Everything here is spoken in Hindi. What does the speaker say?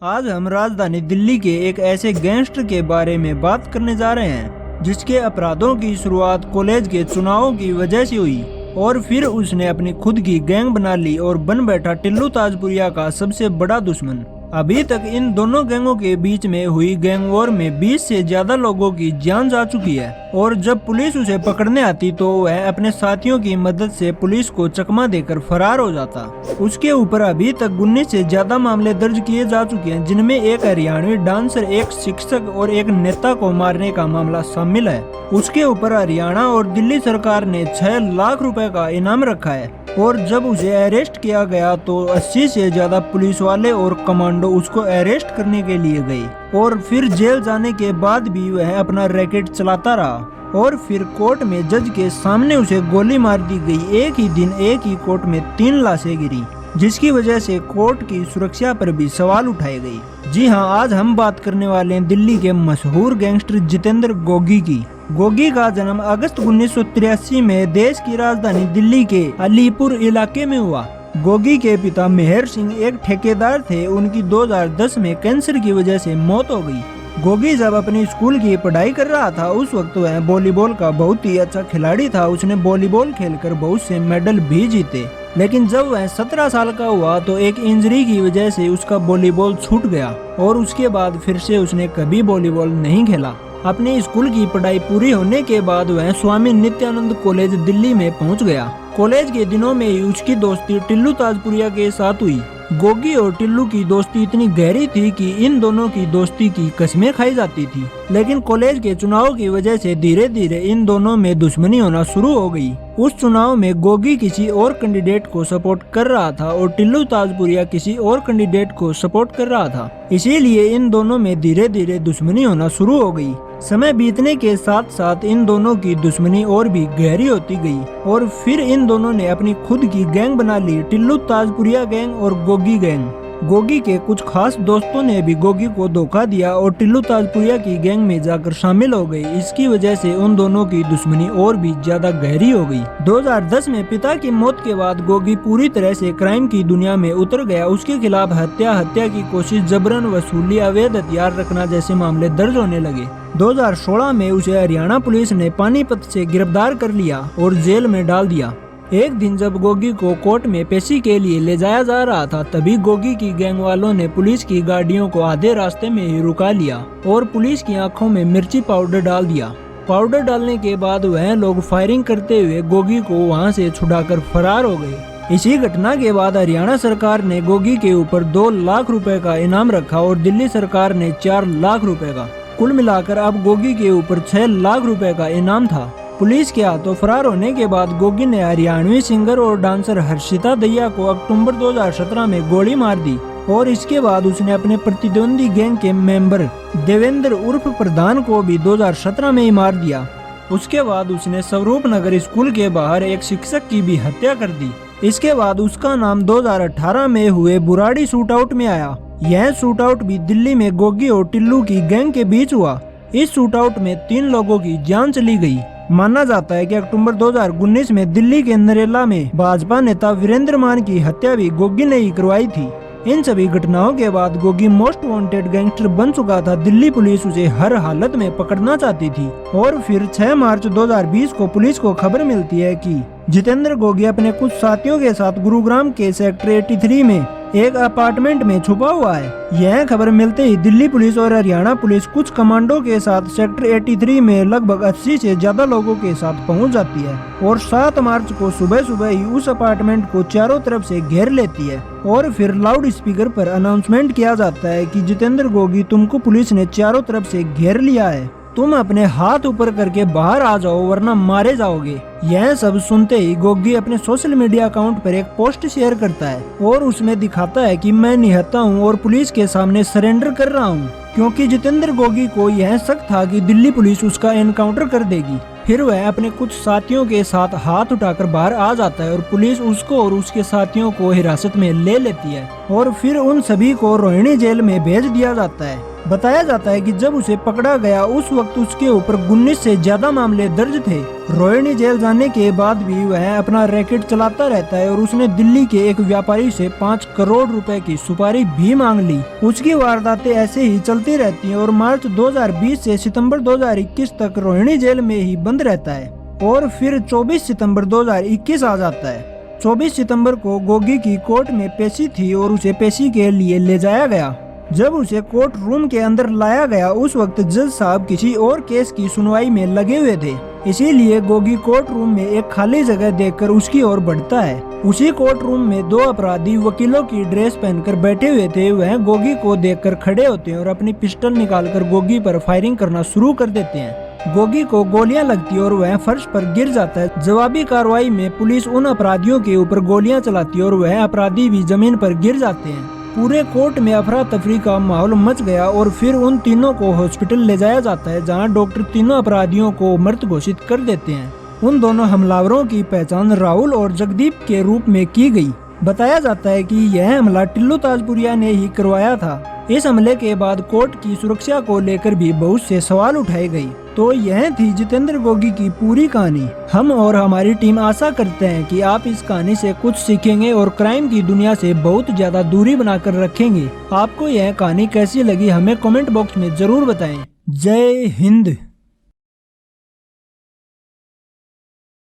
आज हम राजधानी दिल्ली के एक ऐसे गैंगस्टर के बारे में बात करने जा रहे हैं जिसके अपराधों की शुरुआत कॉलेज के चुनावों की वजह से हुई और फिर उसने अपनी खुद की गैंग बना ली और बन बैठा टिल्लू ताजपुरिया का सबसे बड़ा दुश्मन। अभी तक इन दोनों गैंगों के बीच में हुई गैंग वॉर में 20 से ज्यादा लोगों की जान जा चुकी है और जब पुलिस उसे पकड़ने आती तो वह अपने साथियों की मदद से पुलिस को चकमा देकर फरार हो जाता। उसके ऊपर अभी तक 19 से ज्यादा मामले दर्ज किए जा चुके हैं, जिनमें एक हरियाणवी डांसर, एक शिक्षक और एक नेता को मारने का मामला शामिल है। उसके ऊपर हरियाणा और दिल्ली सरकार ने 6 लाख रुपए का इनाम रखा है और जब उसे अरेस्ट किया गया तो 80 से ज्यादा पुलिस वाले और कमांडो उसको अरेस्ट करने के लिए गए और फिर जेल जाने के बाद भी वह अपना रैकेट चलाता रहा और फिर कोर्ट में जज के सामने उसे गोली मार दी गई। एक ही दिन एक ही कोर्ट में 3 लाशें गिरी, जिसकी वजह से कोर्ट की सुरक्षा पर भी सवाल उठाए गए। जी हाँ, आज हम बात करने वाले हैं दिल्ली के मशहूर गैंगस्टर जितेंद्र गोगी की। गोगी का जन्म अगस्त 1983 में देश की राजधानी दिल्ली के अलीपुर इलाके में हुआ। गोगी के पिता मेहर सिंह एक ठेकेदार थे। उनकी 2010 में कैंसर की वजह से मौत हो गई। गोगी जब अपनी स्कूल की पढ़ाई कर रहा था उस वक्त वह वॉलीबॉल का बहुत ही अच्छा खिलाड़ी था। उसने वॉलीबॉल खेलकर बहुत से मेडल भी जीते, लेकिन जब वह 17 साल का हुआ तो एक इंजरी की वजह से उसका वॉलीबॉल छूट गया और उसके बाद फिर से उसने कभी वॉलीबॉल नहीं खेला। अपनी स्कूल की पढ़ाई पूरी होने के बाद वह स्वामी नित्यानंद कॉलेज दिल्ली में पहुंच गया। कॉलेज के दिनों में ही उसकी दोस्ती टिल्लू ताजपुरिया के साथ हुई। गोगी और टिल्लू की दोस्ती इतनी गहरी थी कि इन दोनों की दोस्ती की कस्में खाई जाती थी, लेकिन कॉलेज के चुनाव की वजह से धीरे धीरे इन दोनों में दुश्मनी होना शुरू हो गई। उस चुनाव में गोगी किसी और कैंडिडेट को सपोर्ट कर रहा था और टिल्लू ताजपुरिया किसी और कैंडिडेट को सपोर्ट कर रहा था, इसीलिए इन दोनों में धीरे धीरे दुश्मनी होना शुरू हो गई। समय बीतने के साथ साथ इन दोनों की दुश्मनी और भी गहरी होती गई और फिर इन दोनों ने अपनी खुद की गैंग बना ली, टिल्लू ताजपुरिया गैंग और गोगी गैंग। गोगी के कुछ खास दोस्तों ने भी गोगी को धोखा दिया और टिल्लू ताजपुरिया की गैंग में जाकर शामिल हो गए। इसकी वजह से उन दोनों की दुश्मनी और भी ज्यादा गहरी हो गई। 2010 में पिता की मौत के बाद गोगी पूरी तरह से क्राइम की दुनिया में उतर गया। उसके खिलाफ हत्या की कोशिश, जबरन वसूली, अवैध हथियार रखना जैसे मामले दर्ज होने लगे। 2016 में उसे हरियाणा पुलिस ने पानीपत से गिरफ्तार कर लिया और जेल में डाल दिया। एक दिन जब गोगी को कोर्ट में पेशी के लिए ले जाया जा रहा था, तभी गोगी की गैंग वालों ने पुलिस की गाड़ियों को आधे रास्ते में ही रुका लिया और पुलिस की आंखों में मिर्ची पाउडर डाल दिया। पाउडर डालने के बाद वह लोग फायरिंग करते हुए गोगी को वहां से छुड़ाकर फरार हो गए। इसी घटना के बाद हरियाणा सरकार ने गोगी के ऊपर 2 लाख रुपए का इनाम रखा और दिल्ली सरकार ने 4 लाख रुपए का। कुल मिलाकर अब गोगी के ऊपर 6 लाख रुपए का इनाम था। पुलिस के हाथों फरार होने के बाद गोगी ने हरियाणवी सिंगर और डांसर हर्षिता दहिया को अक्टूबर 2017 में गोली मार दी और इसके बाद उसने अपने प्रतिद्वंदी गैंग के मेंबर देवेंद्र उर्फ प्रधान को भी 2017 में ही मार दिया। उसके बाद उसने स्वरूप नगर स्कूल के बाहर एक शिक्षक की भी हत्या कर दी। इसके बाद उसका नाम 2018 में हुए बुराड़ी शूट आउट में आया। यह शूट आउट भी दिल्ली में गोगी और टिल्लू की गैंग के बीच हुआ। इस शूट आउट में 3 लोगों की जान चली गई। माना जाता है कि अक्टूबर 2019 में दिल्ली के नरेला में भाजपा नेता वीरेंद्र मान की हत्या भी गोगी ने ही करवाई थी। इन सभी घटनाओं के बाद गोगी मोस्ट वांटेड गैंगस्टर बन चुका था। दिल्ली पुलिस उसे हर हालत में पकड़ना चाहती थी और फिर 6 मार्च 2020 को पुलिस को खबर मिलती है कि जितेंद्र गोगी अपने कुछ साथियों के साथ गुरुग्राम के सेक्टर 83 में एक अपार्टमेंट में छुपा हुआ है। यह खबर मिलते ही दिल्ली पुलिस और हरियाणा पुलिस कुछ कमांडो के साथ सेक्टर 83 में लगभग 80 से ज्यादा लोगों के साथ पहुंच जाती है और 7 मार्च को सुबह सुबह ही उस अपार्टमेंट को चारों तरफ से घेर लेती है और फिर लाउड स्पीकर पर अनाउंसमेंट किया जाता है कि जितेंद्र गोगी, तुमको पुलिस ने चारों तरफ से घेर लिया है, तुम अपने हाथ ऊपर करके बाहर आ जाओ वरना मारे जाओगे। यह सब सुनते ही गोगी अपने सोशल मीडिया अकाउंट पर एक पोस्ट शेयर करता है और उसमें दिखाता है कि मैं निहत्था हूँ और पुलिस के सामने सरेंडर कर रहा हूँ, क्योंकि जितेंद्र गोगी को यह शक था कि दिल्ली पुलिस उसका एनकाउंटर कर देगी। फिर वह अपने कुछ साथियों के साथ हाथ उठाकर बाहर आ जाता है और पुलिस उसको और उसके साथियों को हिरासत में ले लेती है और फिर उन सभी को रोहिणी जेल में भेज दिया जाता है। बताया जाता है कि जब उसे पकड़ा गया उस वक्त उसके ऊपर 19 से ज्यादा मामले दर्ज थे। रोहिणी जेल जाने के बाद भी वह अपना रैकेट चलाता रहता है और उसने दिल्ली के एक व्यापारी से 5 करोड़ रुपए की सुपारी भी मांग ली। उसकी वारदातें ऐसे ही चलती रहती हैं और मार्च 2020 से सितंबर 2021 तक रोहिणी जेल में ही बंद रहता है और फिर 24 सितंबर 2021 आ जाता है। 24 सितंबर को गोगी की कोर्ट में पेशी थी और उसे पेशी के लिए ले जाया गया। जब उसे कोर्ट रूम के अंदर लाया गया उस वक्त जज साहब किसी और केस की सुनवाई में लगे हुए थे, इसीलिए गोगी कोर्ट रूम में एक खाली जगह देखकर उसकी ओर बढ़ता है। उसी कोर्ट रूम में 2 अपराधी वकीलों की ड्रेस पहनकर बैठे हुए थे। वह गोगी को देखकर खड़े होते हैं और अपनी पिस्टल निकालकर गोगी पर फायरिंग करना शुरू कर देते हैं। गोगी को गोलियां लगती है और वह फर्श पर गिर जाता है। जवाबी कार्रवाई में पुलिस उन अपराधियों के ऊपर गोलियां चलाती है और वह अपराधी भी जमीन पर गिर जाते हैं। पूरे कोर्ट में अफरा तफरी का माहौल मच गया और फिर उन तीनों को हॉस्पिटल ले जाया जाता है, जहां डॉक्टर तीनों अपराधियों को मृत घोषित कर देते हैं। उन दोनों हमलावरों की पहचान राहुल और जगदीप के रूप में की गई। बताया जाता है कि यह हमला टिल्लू ताजपुरिया ने ही करवाया था। इस हमले के बाद कोर्ट की सुरक्षा को लेकर भी बहुत से सवाल उठाए गए। तो यह थी जितेंद्र गोगी की पूरी कहानी। हम और हमारी टीम आशा करते हैं कि आप इस कहानी से कुछ सीखेंगे और क्राइम की दुनिया से बहुत ज्यादा दूरी बनाकर रखेंगे। आपको यह कहानी कैसी लगी हमें कमेंट बॉक्स में जरूर बताएं। जय हिंद।